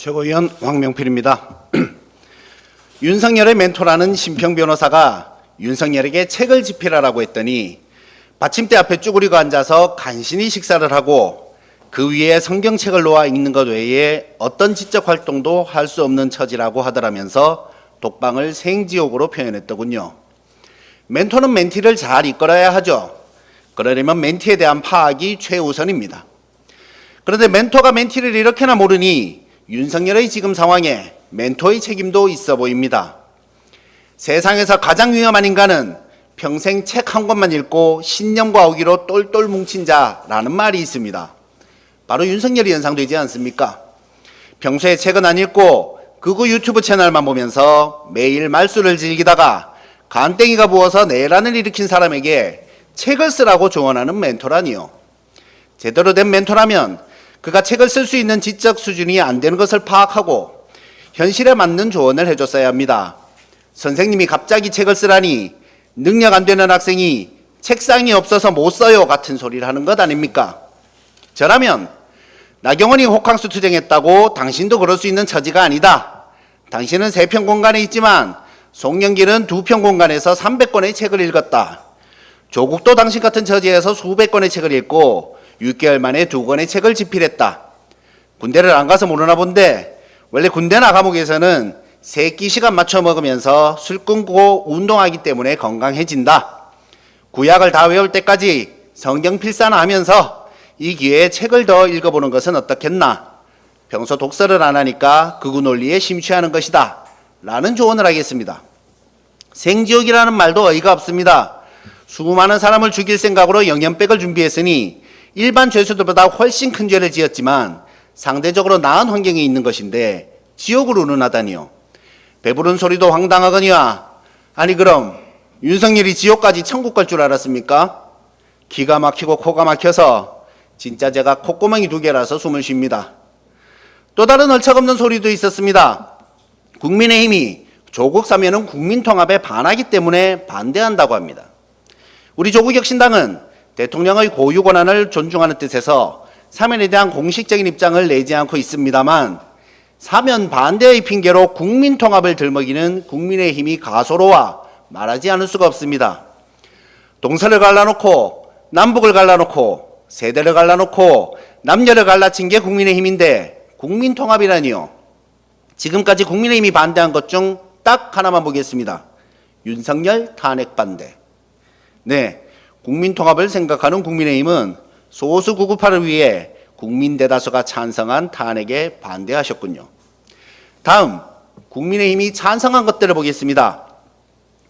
최고위원 황명필입니다. 윤석열의 멘토라는 심평 변호사가 윤석열에게 책을 집필하라고 했더니 받침대 앞에 쭈그리고 앉아서 간신히 식사를 하고 그 위에 성경책을 놓아 읽는 것 외에 어떤 지적 활동도 할 수 없는 처지라고 하더라면서 독방을 생지옥으로 표현했더군요. 멘토는 멘티를 잘 이끌어야 하죠. 그러려면 멘티에 대한 파악이 최우선입니다. 그런데 멘토가 멘티를 이렇게나 모르니 윤석열의 지금 상황에 멘토의 책임도 있어 보입니다. 세상에서 가장 위험한 인간은 평생 책 한 권만 읽고 신념과 어기로 똘똘 뭉친 자라는 말이 있습니다. 바로 윤석열이 연상되지 않습니까? 평소에 책은 안 읽고 극우 유튜브 채널만 보면서 매일 말수를 즐기다가 간땡이가 부어서 내란을 일으킨 사람에게 책을 쓰라고 조언하는 멘토라니요. 제대로 된 멘토라면 그가 책을 쓸 수 있는 지적 수준이 안 되는 것을 파악하고 현실에 맞는 조언을 해줬어야 합니다. 선생님이 갑자기 책을 쓰라니 능력 안 되는 학생이 책상이 없어서 못 써요 같은 소리를 하는 것 아닙니까? 저라면 나경원이 호캉스 투쟁했다고 당신도 그럴 수 있는 처지가 아니다. 당신은 3평 공간에 있지만 송영길은 2평 공간에서 300권의 책을 읽었다. 조국도 당신 같은 처지에서 수백 권의 책을 읽고 6개월 만에 2권의 책을 집필했다. 군대를 안 가서 모르나 본데 원래 군대나 감옥에서는 새끼 시간 맞춰 먹으면서 술 끊고 운동하기 때문에 건강해진다. 구약을 다 외울 때까지 성경 필사나 하면서 이 기회에 책을 더 읽어보는 것은 어떻겠나. 평소 독서를 안 하니까 극우 논리에 심취하는 것이다. 라는 조언을 하겠습니다. 생지옥이라는 말도 어이가 없습니다. 수많은 사람을 죽일 생각으로 영연백을 준비했으니 일반 죄수들보다 훨씬 큰 죄를 지었지만 상대적으로 나은 환경에 있는 것인데 지옥으로 운운하다니요. 배부른 소리도 황당하거니와. 아니 그럼 윤석열이 지옥까지 천국 갈 줄 알았습니까? 기가 막히고 코가 막혀서 진짜 제가 콧구멍이 2개라서 숨을 쉽니다. 또 다른 얼척없는 소리도 있었습니다. 국민의힘이 조국 사면은 국민통합에 반하기 때문에 반대한다고 합니다. 우리 조국혁신당은 대통령의 고유 권한을 존중하는 뜻에서 사면에 대한 공식적인 입장을 내지 않고 있습니다만 사면 반대의 핑계로 국민통합을 들먹이는 국민의힘이 가소로와 말하지 않을 수가 없습니다. 동서를 갈라놓고 남북을 갈라놓고 세대를 갈라놓고 남녀를 갈라친 게 국민의힘인데 국민통합이라니요. 지금까지 국민의힘이 반대한 것 중 딱 하나만 보겠습니다. 윤석열 탄핵 반대. 네, 국민통합을 생각하는 국민의힘은 소수 구구파를 위해 국민 대다수가 찬성한 탄핵에 반대하셨군요. 다음, 국민의힘이 찬성한 것들을 보겠습니다.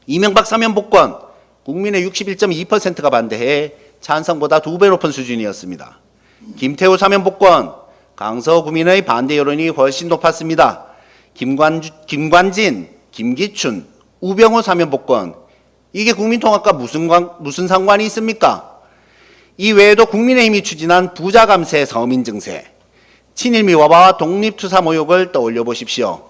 이명박 사면 복권, 국민의 61.2%가 반대해 찬성보다 2배 높은 수준이었습니다. 김태우 사면 복권, 강서 구민의 반대 여론이 훨씬 높았습니다. 김관진, 김기춘, 우병우 사면 복권, 이게 국민통합과 무슨 상관이 있습니까? 이 외에도 국민의힘이 추진한 부자 감세 서민 증세, 친일미화와 독립투사 모욕을 떠올려 보십시오.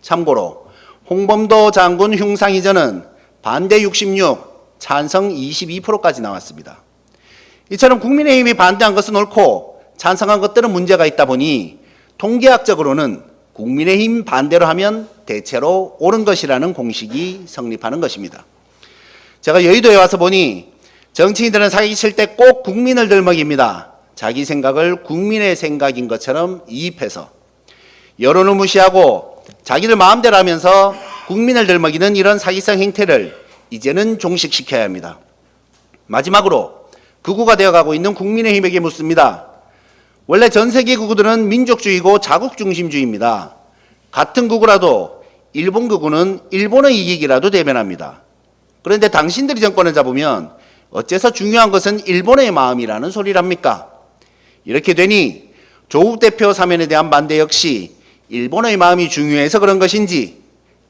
참고로 홍범도 장군 흉상 이전은 반대 66, 찬성 22%까지 나왔습니다. 이처럼 국민의힘이 반대한 것은 옳고 찬성한 것들은 문제가 있다 보니 통계학적으로는 국민의힘 반대로 하면 대체로 옳은 것이라는 공식이 성립하는 것입니다. 제가 여의도에 와서 보니 정치인들은 사기칠 때 꼭 국민을 들먹입니다. 자기 생각을 국민의 생각인 것처럼 이입해서 여론을 무시하고 자기들 마음대로 하면서 국민을 들먹이는 이런 사기성 행태를 이제는 종식시켜야 합니다. 마지막으로 극우가 되어가고 있는 국민의힘에게 묻습니다. 원래 전 세계 극우들은 민족주의고 자국중심주의입니다. 같은 극우라도 일본 극우는 일본의 이익이라도 대변합니다. 그런데 당신들이 정권을 잡으면 어째서 중요한 것은 일본의 마음이라는 소리랍니까? 이렇게 되니 조국 대표 사면에 대한 반대 역시 일본의 마음이 중요해서 그런 것인지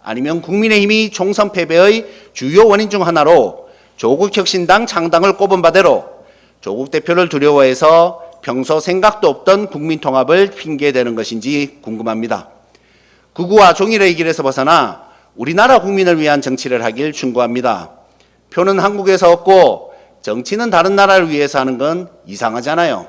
아니면 국민의힘이 총선 패배의 주요 원인 중 하나로 조국혁신당 창당을 꼽은 바대로 조국 대표를 두려워해서 평소 생각도 없던 국민통합을 핑계대는 것인지 궁금합니다. 극우와 종일의 길에서 벗어나 우리나라 국민을 위한 정치를 하길 충고합니다. 표는 한국에서 얻고 정치는 다른 나라를 위해서 하는 건 이상하잖아요.